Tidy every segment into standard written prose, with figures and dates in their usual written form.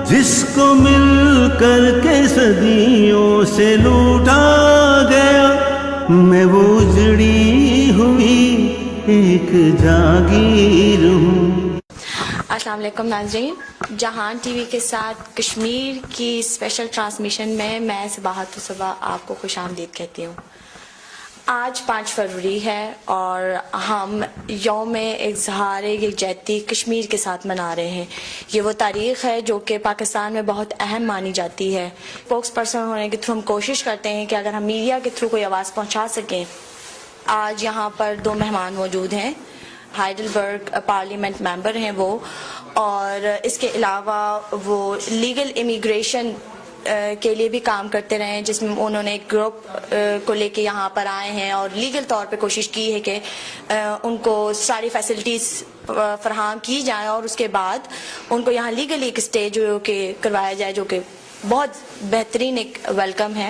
جس کو مل کر کے صدیوں سے لوٹا گیا، میں وہ اجڑی ہوئی ایک جاگیر ہوں۔ السلام علیکم ناظرین، جہان ٹی وی کے ساتھ کشمیر کی اسپیشل ٹرانسمیشن میں صباحت صبح آپ کو خوش آمدید کہتی ہوں۔ آج 5 فروری ہے اور ہم یوم اظہار یکجہتی کشمیر کے ساتھ منا رہے ہیں۔ یہ وہ تاریخ ہے جو کہ پاکستان میں بہت اہم مانی جاتی ہے۔ اسپوکس پرسن ہونے کے تھرو ہم کوشش کرتے ہیں کہ اگر ہم میڈیا کے تھرو کوئی آواز پہنچا سکیں۔ آج یہاں پر 2 مہمان موجود ہیں، ہائیڈلبرگ پارلیمنٹ ممبر ہیں وہ، اور اس کے علاوہ وہ لیگل امیگریشن کے لیے بھی کام کرتے رہے ہیں، جس میں انہوں نے ایک گروپ کو لے کے یہاں پر آئے ہیں اور لیگل طور پہ کوشش کی ہے کہ ان کو ساری فیسلٹیز فراہم کی جائیں اور اس کے بعد ان کو یہاں لیگلی ایک اسٹے جو کہ کروایا جائے، جو کہ بہت بہترین ایک ویلکم ہے۔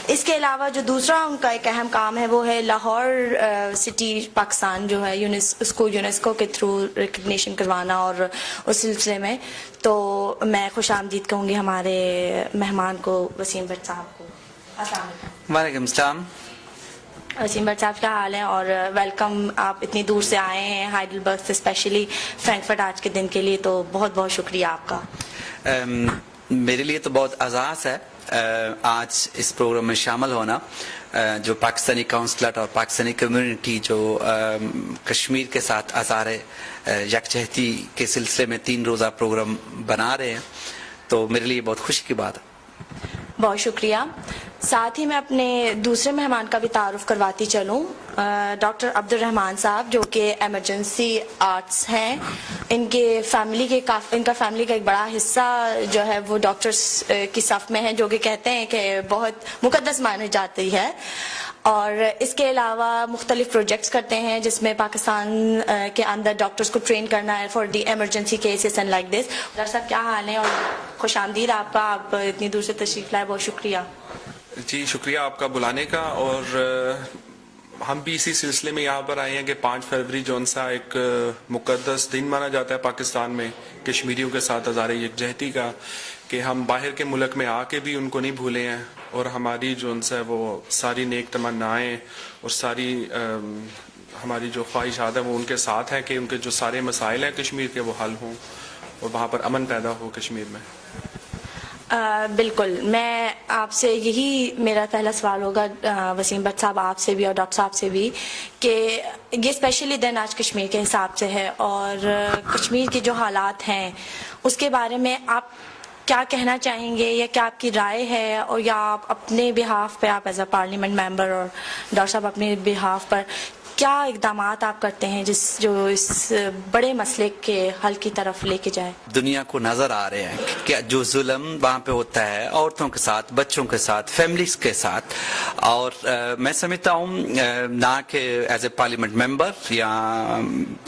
اس کے علاوہ جو دوسرا ان کا ایک اہم کام ہے وہ ہے لاہور سٹی پاکستان جو ہے اس کو یونیسکو کے تھرو ریکگنیشن کروانا، اور اس سلسلے میں تو میں خوش آمدید کہوں گی ہمارے مہمان کو، وسیم بٹ صاحب کو۔ السلام علیکم۔ وعلیکم السلام۔ وسیم بٹ صاحب کیا حال ہے، اور ویلکم، آپ اتنی دور سے آئے ہیں ہائیڈلبرگ سے اسپیشلی فرینکفرٹ آج کے دن کے لیے، تو بہت بہت شکریہ آپ کا۔ میرے لیے تو بہت اعزاز ہے آج اس پروگرام میں شامل ہونا، جو پاکستانی کونسلٹ اور پاکستانی کمیونٹی جو کشمیر کے ساتھ اظہار یکجہتی کے سلسلے میں 3 روزہ پروگرام بنا رہے ہیں، تو میرے لیے بہت خوشی کی بات ہے۔ بہت شکریہ۔ ساتھ ہی میں اپنے دوسرے مہمان کا بھی تعارف کرواتی چلوں، ڈاکٹر عبدالرحمان صاحب جو کہ ایمرجنسی آرٹس ہیں۔ ان کا فیملی کا ایک بڑا حصہ جو ہے وہ ڈاکٹرز کی صف میں ہے، جو کہ کہتے ہیں کہ بہت مقدس مانی جاتی ہے، اور اس کے علاوہ مختلف پروجیکٹس کرتے ہیں جس میں پاکستان کے اندر ڈاکٹرز کو ٹرین کرنا ہے for the emergency cases and like this. Doctor صاحب کیا حال ہے، اور خوش آمدید آپ کا، آپ اتنی دور سے تشریف لائے، بہت شکریہ۔ جی شکریہ آپ کا بلانے کا، اور ہم بھی اسی سلسلے میں یہاں پر آئے ہیں کہ 5 فروری جون سا ایک مقدس دن مانا جاتا ہے پاکستان میں کشمیریوں کے ساتھ اظہار یکجہتی کا، کہ ہم باہر کے ملک میں آ کے بھی ان کو نہیں بھولے ہیں، اور ہماری جو ان سے وہ ساری نیک تمنائیں اور ساری ہماری جو خواہشات ہیں وہ ان کے ساتھ ہیں کہ ان کے جو سارے مسائل ہیں کشمیر کے وہ حل ہوں اور وہاں پر امن پیدا ہو کشمیر میں۔ بالکل، میں آپ سے یہی میرا پہلا سوال ہوگا وسیم بٹ صاحب، آپ سے بھی اور ڈاکٹر صاحب سے بھی، کہ یہ اسپیشلی دن آج کشمیر کے حساب سے ہے، اور کشمیر کے جو حالات ہیں اس کے بارے میں آپ کیا کہنا چاہیں گے، یا کیا آپ کی رائے ہے، اور یا آپ اپنے بہاف پہ، آپ ایز اے پارلیمنٹ ممبر اور ڈاکٹر صاحب اپنے بہاف پر کیا اقدامات آپ کرتے ہیں جو اس بڑے مسئلے کے حل کی طرف لے کے جائے؟ دنیا کو نظر آ رہے ہیں کہ جو ظلم وہاں پہ ہوتا ہے عورتوں کے ساتھ، بچوں کے ساتھ، فیملیز کے ساتھ، اور میں سمجھتا ہوں نہ کہ ایز اے پارلیمنٹ ممبر یا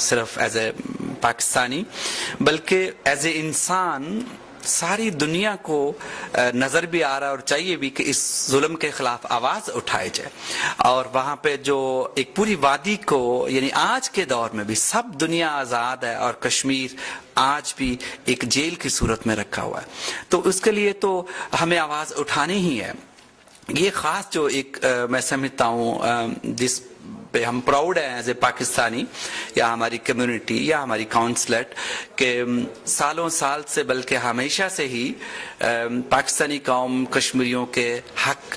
صرف ایز اے پاکستانی، بلکہ ایز اے انسان ساری دنیا کو نظر بھی آ رہا ہے اور چاہیے بھی کہ اس ظلم کے خلاف آواز اٹھائی جائے، اور وہاں پہ جو ایک پوری وادی کو، یعنی آج کے دور میں بھی سب دنیا آزاد ہے اور کشمیر آج بھی ایک جیل کی صورت میں رکھا ہوا ہے، تو اس کے لیے تو ہمیں آواز اٹھانی ہی ہے۔ یہ خاص جو ایک میں سمجھتا ہوں جس پہ ہم پراؤڈ ہیں ایز اے پاکستانی یا ہماری کمیونٹی یا ہماری کونسلٹ، کہ سالوں سال سے بلکہ ہمیشہ سے ہی پاکستانی قوم کشمیریوں کے حق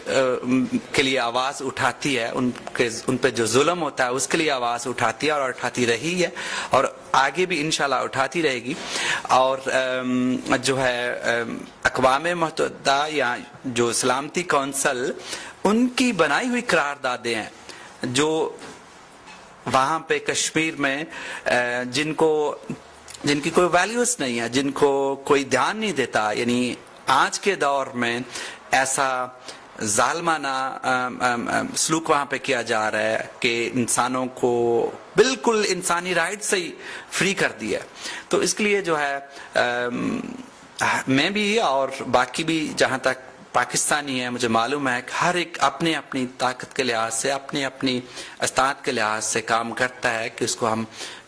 کے لیے آواز اٹھاتی ہے، ان پہ جو ظلم ہوتا ہے اس کے لیے آواز اٹھاتی ہے اور اٹھاتی رہی ہے، اور آگے بھی انشاءاللہ اٹھاتی رہے گی۔ اور جو ہے اقوام متحدہ یا جو سلامتی کونسل، ان کی بنائی ہوئی قراردادیں ہیں جو وہاں پہ کشمیر میں جن کی کوئی ویلیوز نہیں ہے، جن کو کوئی دھیان نہیں دیتا، یعنی آج کے دور میں ایسا ظالمانہ سلوک وہاں پہ کیا جا رہا ہے کہ انسانوں کو بالکل انسانی رائٹ سے ہی فری کر دیا ہے، تو اس کے لیے جو ہے میں بھی اور باقی بھی جہاں تک پاکستانی ہے، مجھے معلوم ہے کہ ہر ایک اپنی اپنی طاقت کے لحاظ سے، اپنی اپنی استطاعت کے لحاظ سے کام کرتا ہے کہ اس کو ہم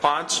5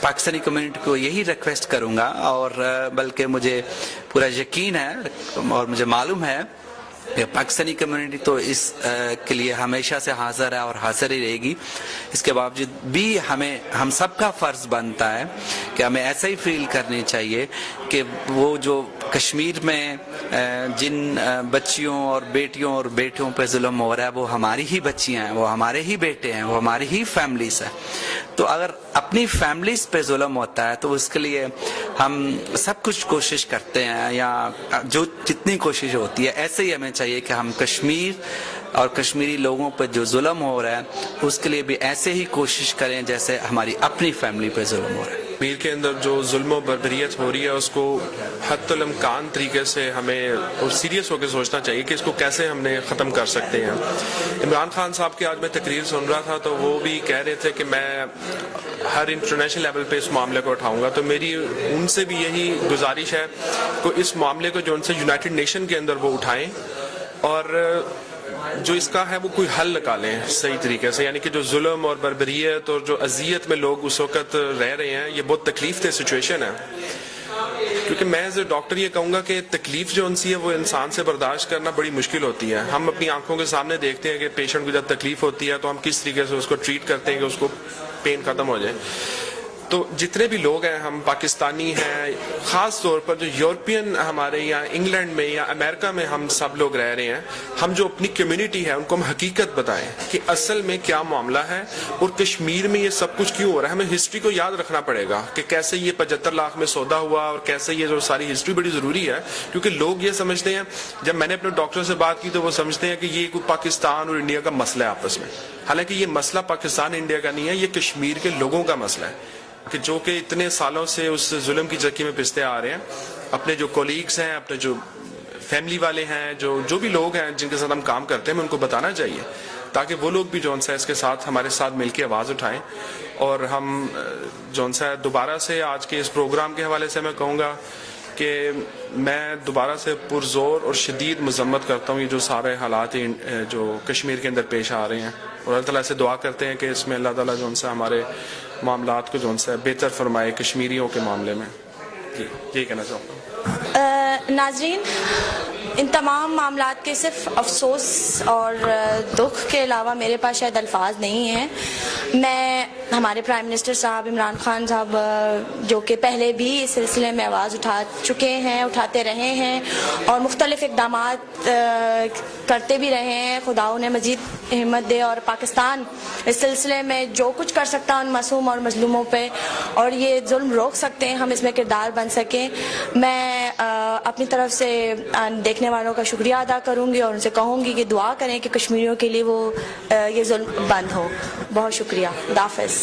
پاکستانی کمیونٹی کو یہی ریکویسٹ کروں گا، اور بلکہ مجھے پورا یقین ہے اور مجھے معلوم ہے کہ پاکستانی کمیونٹی تو اس کے لیے ہمیشہ سے حاضر ہے اور حاضر ہی رہے گی. اس کے باوجود بھی ہم سب کا فرض بنتا ہے کہ ہمیں ایسا ہی فیل کرنی چاہیے کہ وہ جو کشمیر میں جن بچیوں اور بیٹیوں اور بیٹوں پہ ظلم ہو رہا ہے وہ ہماری ہی بچیاں ہیں، وہ ہمارے ہی بیٹے ہیں، وہ ہماری ہی فیملیز ہیں. تو اگر اپنی فیملیز پہ ظلم ہوتا ہے تو اس کے لیے ہم سب کچھ کوشش کرتے ہیں، یا جو جتنی کوشش ہوتی ہے ایسے ہی ہمیں چاہیے کہ ہم کشمیر اور کشمیری لوگوں پہ جو ظلم ہو رہا ہے اس کے لیے بھی ایسے ہی کوشش کریں جیسے ہماری اپنی فیملی پہ ظلم ہو رہا ہے. کشمیر کے اندر جو ظلم و بربریت ہو رہی ہے اس کو حتی الامکان طریقے سے ہمیں اور سیریس ہو کے سوچنا چاہیے کہ اس کو کیسے ہم نے ختم کر سکتے ہیں. عمران خان صاحب کی آج میں تقریر سن رہا تھا تو وہ بھی کہہ رہے تھے کہ میں ہر انٹرنیشنل لیول پہ اس معاملے کو اٹھاؤں گا. تو میری ان سے بھی یہی گزارش ہے کہ اس معاملے کو جو ان سے یونائٹڈ نیشن کے اندر وہ اٹھائیں اور جو اس کا ہے وہ کوئی حل نکالیں صحیح طریقے سے. یعنی کہ جو ظلم اور بربریت اور جو اذیت میں لوگ اس وقت رہ رہے ہیں یہ بہت تکلیف دہ سچویشن ہے. کیونکہ میں ایز اے ڈاکٹر یہ کہوں گا کہ تکلیف جو ان سی ہے وہ انسان سے برداشت کرنا بڑی مشکل ہوتی ہے. ہم اپنی آنکھوں کے سامنے دیکھتے ہیں کہ پیشنٹ کو جب تکلیف ہوتی ہے تو ہم کس طریقے سے اس کو ٹریٹ کرتے ہیں کہ اس کو پین ختم ہو جائے. تو جتنے بھی لوگ ہیں ہم پاکستانی ہیں، خاص طور پر جو یورپین ہمارے یا انگلینڈ میں یا امریکہ میں ہم سب لوگ رہ رہے ہیں، ہم جو اپنی کمیونٹی ہے ان کو ہم حقیقت بتائیں کہ اصل میں کیا معاملہ ہے اور کشمیر میں یہ سب کچھ کیوں ہو رہا ہے. ہمیں ہسٹری کو یاد رکھنا پڑے گا کہ کیسے یہ 75 لاکھ میں سودا ہوا اور کیسے یہ جو ساری ہسٹری بڑی ضروری ہے. کیونکہ لوگ یہ سمجھتے ہیں، جب میں نے اپنے ڈاکٹر سے بات کی تو وہ سمجھتے ہیں کہ یہ کوئی پاکستان اور انڈیا کا مسئلہ ہے آپس میں. حالانکہ یہ مسئلہ پاکستان انڈیا کا نہیں ہے، یہ کشمیر کے لوگوں کا مسئلہ ہے کہ جو کہ اتنے سالوں سے اس ظلم کی چکی میں پستے آ رہے ہیں. اپنے جو کولیگز ہیں، اپنے جو فیملی والے ہیں، جو بھی لوگ ہیں جن کے ساتھ ہم کام کرتے ہیں، ہمیں ان کو بتانا چاہیے تاکہ وہ لوگ بھی جون سا اس کے ساتھ ہمارے ساتھ مل کے آواز اٹھائیں. اور ہم جون سا دوبارہ سے آج کے اس پروگرام کے حوالے سے میں کہوں گا کہ میں دوبارہ سے پرزور اور شدید مذمت کرتا ہوں یہ جو سارے حالات جو کشمیر کے اندر پیش آ رہے ہیں، اور اللہ تعالیٰ سے دعا کرتے ہیں کہ اس میں اللہ تعالیٰ جون سا ہمارے معاملات کو جون سا بہتر فرمائے کشمیریوں کے معاملے میں. جی یہی کہنا چاہوں گا. ناظرین، ان تمام معاملات کے صرف افسوس اور دکھ کے علاوہ میرے پاس شاید الفاظ نہیں ہیں. میں ہمارے پرائم منسٹر صاحب عمران خان صاحب جو کہ پہلے بھی اس سلسلے میں آواز اٹھا چکے ہیں، اٹھاتے رہے ہیں اور مختلف اقدامات کرتے بھی رہے ہیں. خدا انہیں مزید ہمت دے اور پاکستان اس سلسلے میں جو کچھ کر سکتا ہے ان معصوم اور مظلوموں پہ اور یہ ظلم روک سکتے ہیں، ہم اس میں کردار بن سکیں. میں اپنی طرف سے دیکھنے والوں کا شکریہ ادا کروں گی اور ان سے کہوں گی کہ دعا کریں کہ کشمیریوں کے لیے وہ یہ ظلم بند ہو. بہت شکریہ. خدا حافظ.